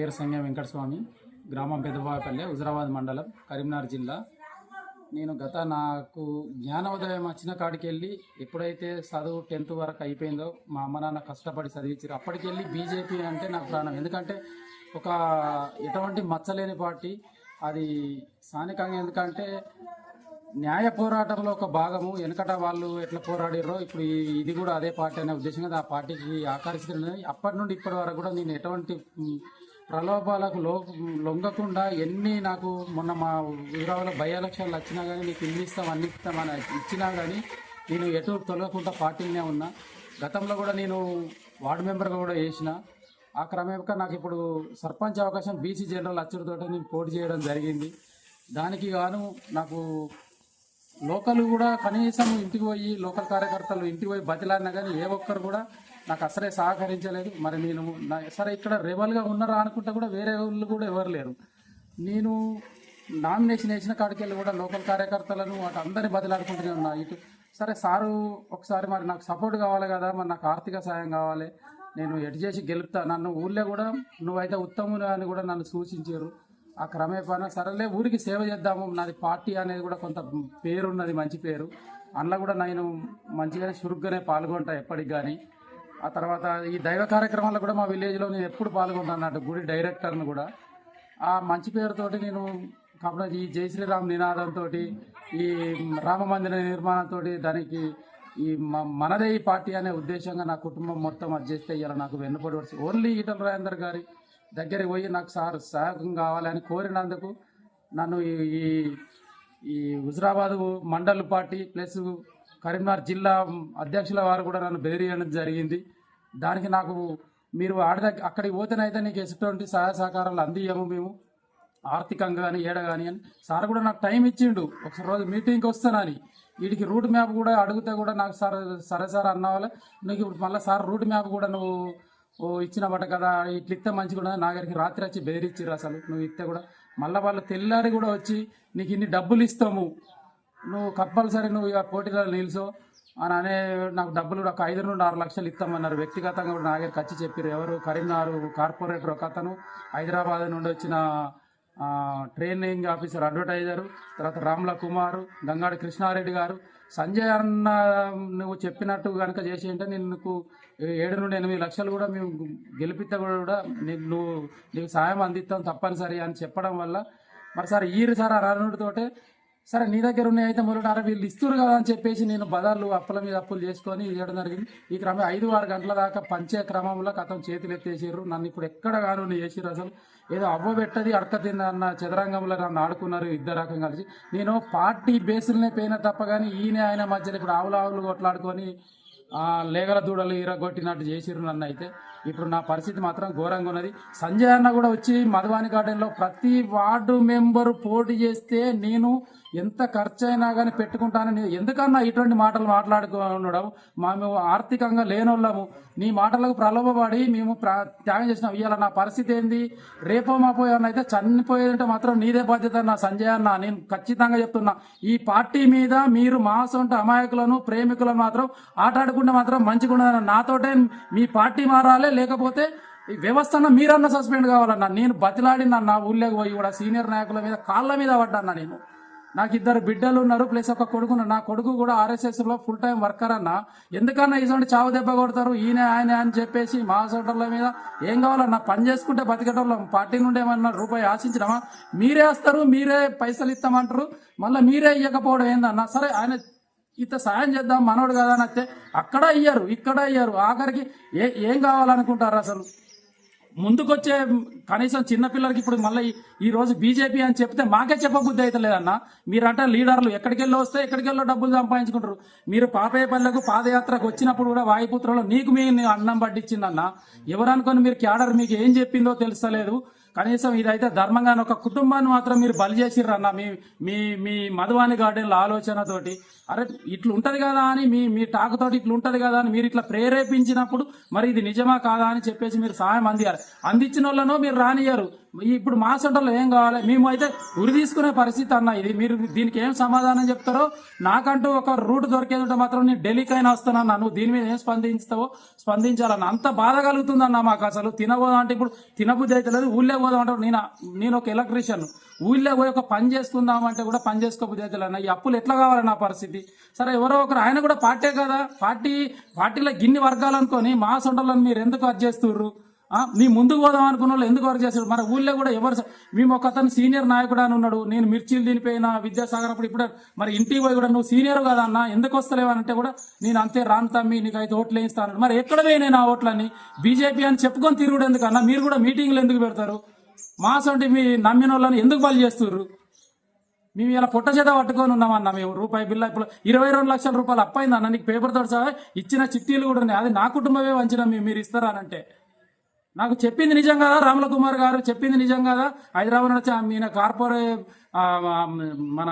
పేరు సంగం వెంకటస్వామి, గ్రామం పెద్దబాపల్లె, హుజరాబాద్ మండలం, కరీంనగర్ జిల్లా. నేను నాకు జ్ఞానోదయం వచ్చిన కాడికి వెళ్ళి ఎప్పుడైతే చదువు 10th వరకు అయిపోయిందో మా అమ్మ నాన్న కష్టపడి చదివించారు. అప్పటికెళ్ళి బీజేపీ అంటే నాకు ప్రాణం. ఎందుకంటే ఒక ఎటువంటి మచ్చలేని పార్టీ అది. స్థానికంగా ఎందుకంటే న్యాయ పోరాటంలో ఒక భాగము. వెనకట వాళ్ళు ఎట్లా పోరాడారో ఇప్పుడు ఇది కూడా అదే పార్టీ అనే ఉద్దేశంగా ఆ పార్టీకి ఆకర్షిస్తున్నది. అప్పటి నుండి ఇప్పటి వరకు కూడా నేను ఎటువంటి ప్రలోభాలకు లొంగకుండా నాకు మొన్న మా ఊరాలో బై ఎలక్షన్లు వచ్చినా కానీ నీకు ఇల్లు ఇస్తాం అన్ని ఇస్తామని ఇచ్చినా కానీ నేను ఎటు తొలగకుండా పార్టీలోనే ఉన్నా. గతంలో కూడా నేను వార్డు మెంబర్గా కూడా చేసిన. ఆ క్రమేపక నాకు ఇప్పుడు సర్పంచ్ అవకాశం బీసీ జనరల్ అచ్చుడితో నేను పోటీ చేయడం జరిగింది. దానికి గాను నాకు లోకల్ కూడా కనీసం ఇంటికి పోయి లోకల్ కార్యకర్తలు ఇంటికి పోయి బతిలాడినా కానీ ఏ ఒక్కరు కూడా నాకు అసలే సహకరించలేదు. మరి నేను సరే ఇక్కడ రెబల్గా ఉన్నారా అనుకుంటే కూడా వేరే వాళ్ళు కూడా ఎవరు లేరు. నేను నామినేషన్ వేసిన కాడికి వెళ్ళి కూడా లోకల్ కార్యకర్తలను వాటి అందరినీ బతిలాడుకుంటూనే ఉన్నా. ఇటు సరే సారు ఒకసారి మరి నాకు సపోర్ట్ కావాలి కదా, మరి నాకు ఆర్థిక సాయం కావాలి, నేను ఎటు చేసి గెలుపుతా, నన్ను ఊళ్ళో కూడా నువ్వైతే ఉత్తములు అని కూడా నన్ను సూచించారు. ఆ క్రమేపా సరేలే ఊరికి సేవ చేద్దాము, నాది పార్టీ అనేది కూడా కొంత పేరున్నది, మంచి పేరు. అందులో కూడా నేను మంచిగానే చురుగ్గానే పాల్గొంటా ఎప్పటికి కానీ. ఆ తర్వాత ఈ దైవ కార్యక్రమాల్లో కూడా మా విలేజ్లో నేను ఎప్పుడు పాల్గొంటాను అన్నట్టు, గుడి డైరెక్టర్ను కూడా. ఆ మంచి పేరుతోటి నేను కాబట్టి ఈ జై శ్రీరామ్ నినాదంతో ఈ రామ మందిర నిర్మాణంతో దానికి ఈ మనదే ఈ పార్టీ అనే ఉద్దేశంగా నా కుటుంబం మొత్తం అది చేస్తే ఇవాళ నాకు వెన్నుపడి వస్తుంది. ఓన్లీ ఈటల రాజేందర్ గారి దగ్గరికి పోయి నాకు సహాయం కావాలని కోరినందుకు నన్ను ఈ హుజరాబాద్ మండల్ పార్టీ ప్లస్ కరీంనగర్ జిల్లా అధ్యక్షుల వారు కూడా నన్ను బెదిరియడం జరిగింది. దానికి నాకు మీరు అక్కడికి పోతేనైతే నీకు ఎటువంటి సహాయ సహకారాలు అందియము మేము ఆర్థికంగా కానీ ఏడ కానీ అని సార్ కూడా నాకు టైం ఇచ్చిండు. ఒకసారి రోజు మీటింగ్కి వస్తానని. వీడికి రూట్ మ్యాప్ కూడా అడిగితే కూడా నాకు సరే సార్ అన్న వాళ్ళ నీకు ఇప్పుడు మళ్ళీ సార్ రూట్ మ్యాప్ కూడా నువ్వు ఇచ్చిన బట్ట కదా, ఇట్లా ఇస్తే మంచిగా కూడా నా దగ్గరికి రాత్రి వచ్చి బెదిరించారు. అసలు నువ్వు ఇస్తే కూడా మళ్ళీ వాళ్ళు తెల్లారి కూడా వచ్చి నీకు ఇన్ని డబ్బులు ఇస్తాము, నువ్వు కంపల్సరీ నువ్వు ఇక పోటీలో నిలుసో అని అనే నాకు డబ్బులు కూడా ఒక 5 నుండి 6 లక్షలు ఇస్తామన్నారు. వ్యక్తిగతంగా కూడా నా దగ్గరికి వచ్చి చెప్పారు. ఎవరు కరీంనగర్ కార్పొరేటర్ ఒక అతను, హైదరాబాద్ నుండి వచ్చిన ట్రైనింగ్ ఆఫీసర్ అడ్వర్టైజరు, తర్వాత రామ్ల కుమార్, గంగాడి కృష్ణారెడ్డి గారు, సంజయ్ అన్న నువ్వు చెప్పినట్టు కనుక చేసి అంటే నేను నీకు 7 నుండి 8 లక్షలు కూడా మేము గెలిపితే కూడా నీకు సాయం అందిస్తాం తప్పనిసరి అని చెప్పడం వల్ల మరి సార్ సార్ అరణుడితోటే సరే నీ దగ్గర ఉన్నాయి అయితే మొదట వీళ్ళు ఇస్తున్నారు కదా అని చెప్పేసి నేను బజార్లు అప్పుల మీద అప్పులు చేసుకొని ఇవ్వడం జరిగింది. ఈ క్రమం 5-6 గంటల దాకా పంచే క్రమంలో కథం చేతులు ఎత్తేసారు. నన్ను ఇప్పుడు ఎక్కడ కాను చేసారు. అసలు ఏదో అవ్వ పెట్టది అడక తిన్న చదరంగంలో నన్ను ఆడుకున్నారు ఇద్దరు రకం కలిసి. నేను పార్టీ బేసులనే పోయినా తప్ప కానీ ఆయన మధ్యలో ఇప్పుడు ఆవులు కొట్లాడుకొని లేగల దూడలు ఇరగొట్టినట్టు చేసిర్రు నన్ను. అయితే ఇప్పుడు నా పరిస్థితి మాత్రం ఘోరంగా ఉన్నది. సంజయ్ అన్న కూడా వచ్చి మధువాని గార్డెన్లో ప్రతి వార్డు మెంబరు పోటీ చేస్తే నేను ఎంత ఖర్చు అయినా కానీ పెట్టుకుంటానని ఎందుకన్నా ఇటువంటి మాటలు మాట్లాడుకోవడం. మేము ఆర్థికంగా లేనోళ్ళము, నీ మాటలకు ప్రలోభపడి మేము త్యాగం చేసినాం. ఇవాళ నా పరిస్థితి ఏంది, రేపో మాపో ఏమన్నా అయితే చనిపోయేదంటే మాత్రం నీదే బాధ్యత నా సంజయ్ అన్న. నేను ఖచ్చితంగా చెప్తున్నా, ఈ పార్టీ మీద మీరు మాసంటే అమాయకులను ప్రేమికులను మాత్రం ఆటాడుకుంటే మాత్రం మంచిగా ఉండదు. నాతోటే మీ పార్టీ మారాలి, లేకపోతే ఈ వ్యవస్థను మీరన్నా సస్పెండ్ కావాలన్నా. నేను బతిలాడిన నా ఊళ్ళోకి పోయి కూడా సీనియర్ నాయకుల మీద కాళ్ళ మీద పడ్డాను. నేను నాకు 2 బిడ్డలు ఉన్నారు ప్లస్ ఒక కొడుకున్నారు. నా కొడుకు కూడా RSSలో ఫుల్ టైం వర్కర్ అన్న. ఎందుకన్నా ఇటువంటి చావు దెబ్బ కొడతారు ఆయన అని చెప్పేసి మా సోటర్ల మీద ఏం కావాలన్నా పని చేసుకుంటే బతికేటోళ్ళం. పార్టీ నుండి ఏమన్నా రూపాయి ఆశించినామా? మీరే వస్తారు, మీరే పైసలు ఇస్తామంటారు, మళ్ళీ మీరే ఇవ్వకపోవడం ఏందన్నా. సరే ఆయన ఇంత సాయం చేద్దాం మనోడు కదా అని వస్తే అక్కడ ఇయ్యరు, ఇక్కడ ఇయ్యరు. ఆఖరికి ఏం కావాలనుకుంటారు అసలు? ముందుకొచ్చే కనీసం చిన్నపిల్లలకి ఇప్పుడు మళ్ళీ ఈ రోజు బీజేపీ అని చెప్తే మాకే చెప్పబుద్ధి అయితే లేదన్నా. మీరంటే లీడర్లు ఎక్కడికెళ్ళి వస్తే ఎక్కడికెళ్ళో డబ్బులు సంపాదించుకుంటారు. మీరు పాపేపల్లెకు పాదయాత్రకు వచ్చినప్పుడు కూడా వాయుపుత్రలో నీకు మీ అన్నం పట్టించిందన్న. ఎవరనుకొని మీరు క్యాడర్ మీకు ఏం చెప్పిందో తెలుస్తలేదు. కనీసం ఇదైతే ధర్మంగా ఒక కుటుంబాన్ని మాత్రం మీరు బలి చేసిర్రు అన్న. మీ మధువాని గార్డెన్ల ఆలోచనతోటి అరే ఇట్లా ఉంటది కదా అని మీ టాకుతోటి ఇట్లా ఉంటది కదా అని మీరు ఇట్లా ప్రేరేపించినప్పుడు మరి ఇది నిజమా కాదా అని చెప్పేసి మీరు సహాయం అందించారు. అందించిన వాళ్ళనో మీరు రానియ్యారు. ఇప్పుడు మా సెంటర్లో ఏం కావాలి? మేము అయితే ఉరి తీసుకునే పరిస్థితి అన్న ఇది. మీరు దీనికి ఏం సమాధానం చెప్తారో, నాకంటూ ఒక రూట్ దొరికేది ఉంటే మాత్రం నేను ఢిల్లీకైనా వస్తానన్నా. నువ్వు దీని మీద ఏం స్పందిస్తావో స్పందించాలన్న. అంత బాధ కలుగుతుందన్న మాకు. అసలు తినబోదాం అంటే ఇప్పుడు తినబుద్ధి అయితే లేదు. ఊళ్ళో పోదాం అంటే నేను ఒక ఎలక్ట్రీషియన్, ఊళ్ళో పోయి ఒక పని చేసుకుందాం అంటే కూడా పని చేసుకోబుద్ధి అయితే లేదు. ఈ అప్పులు ఎట్లా కావాలి నా పరిస్థితి? సరే, ఎవరో ఒకరు, ఆయన కూడా పార్టీ కదా, పార్టీలో గిన్ని వర్గాలు అనుకొని మా సెంటర్లను మీరు ఎందుకు అది చేస్తుర్రు? మీ ముందుకు పోదాం అనుకున్న వాళ్ళు ఎందుకు వర్క్ చేస్తారు? మన ఊళ్ళో కూడా మేము ఒక అతను సీనియర్ నాయకుడు అని ఉన్నాడు. నేను మిర్చీలు తినిపోయిన విద్యాసాగర్ అప్పుడు. ఇప్పుడు మరి ఇంటికి పోయి కూడా నువ్వు సీనియర్ కదా అన్న, ఎందుకు వస్తలేవనంటే కూడా నేను అంతే రాను తమ్మి, నీకు అయితే ఓట్లు వేయిస్తాను. మరి ఎక్కడ పోయినాయి నా ఓట్లని? బీజేపీ అని చెప్పుకొని తిరుగుడు ఎందుకన్నా? మీరు కూడా మీటింగ్లు ఎందుకు పెడతారు? మాసంటి మీ నమ్మిన వాళ్ళని ఎందుకు బలి చేస్తుర్రు? మేము ఇలా పొట్ట చేత పట్టుకొని ఉన్నామన్నా. మేము రూపాయి బిల్ల ఇప్పుడు 22 లక్షల రూపాయలు అప్పైందన్న. నీకు పేపర్ తోటి సహా ఇచ్చిన చిట్టీలు కూడా ఉన్నాయి. అది నా కుటుంబమే వంచిన మీరు ఇస్తారనంటే. నాకు చెప్పింది నిజం కదా, రాముల కుమార్ గారు చెప్పింది నిజం కదా. హైదరాబాద్ ఈయన మన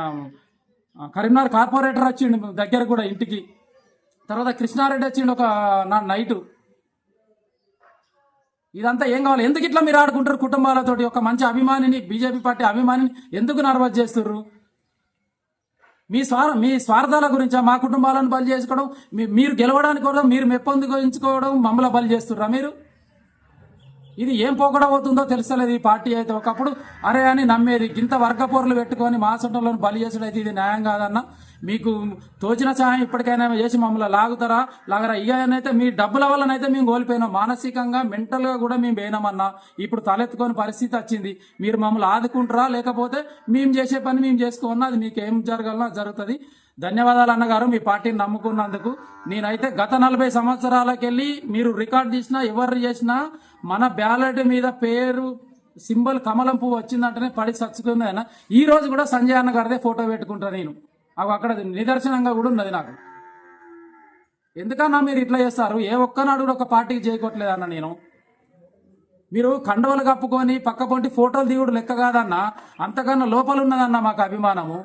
కరీంనగర్ కార్పొరేటర్ వచ్చిండు దగ్గర కూడా ఇంటికి. తర్వాత కృష్ణారెడ్డి వచ్చిండు ఒక నైటు. ఇదంతా ఏం కావాలి? ఎందుకు ఇట్లా మీరు ఆడుకుంటారు కుటుంబాలతోటి? ఒక మంచి అభిమానిని, బీజేపీ పార్టీ అభిమానిని ఎందుకు నర్వస్ చేస్తుర్రు? మీ స్వార్థాల గురించా మా కుటుంబాలను బలి చేసుకోవడం? మీరు గెలవడానికి కూడా మీరు మెప్పొందుకోవడం మమ్మల్ని బలి చేస్తుర్రా మీరు? ఇది ఏం పోకడవుతుందో తెలుసలేదు. ఈ పార్టీ అయితే ఒకప్పుడు అరే అని నమ్మేది, ఇంత వర్గపోర్లు పెట్టుకొని మా సొంతంలో బలి చేసుడు అయితే ఇది న్యాయం కాదన్న. మీకు తోచిన సహాయం ఇప్పటికైనా చేసి మమ్మల్ని లాగరా. ఇకనైతే మీ డబ్బుల వల్లనైతే మేము కోల్పోయినాం. మానసికంగా, మెంటల్గా కూడా మేము పోయినామన్నా. ఇప్పుడు తలెత్తుకొని పరిస్థితి వచ్చింది. మీరు మమ్మల్ని ఆదుకుంటారా, లేకపోతే మేము చేసే పని మేము చేసుకోమన్నా అది మీకు ఏం జరగాలన్నా జరుగుతుంది. ధన్యవాదాలు అన్నగారు, మీ పార్టీని నమ్ముకున్నందుకు. నేనైతే గత 40 సంవత్సరాలకెళ్ళి మీరు రికార్డ్ చేసినా, ఎవరు చేసినా మన బ్యాలెట్ మీద పేరు సింబల్ కమలం పువ్వు వచ్చిందంటేనే పడి చచ్చుకుంది ఆయన. ఈ రోజు కూడా సంజయ్ అన్న గారిదే ఫోటో పెట్టుకుంటా నేను. అక్కడ నిదర్శనంగా కూడా ఉన్నది నాకు. ఎందుకన్నా మీరు ఇట్లా చేస్తారు? ఏ ఒక్కనాడు కూడా ఒక పార్టీకి చేయకొట్టలేదన్న నేను. మీరు కండవలు కప్పుకొని పక్క పొంటి ఫోటోలు దిగుడు లెక్క కాదన్నా, అంతకన్నా లోపల ఉన్నదన్న మాకు అభిమానము.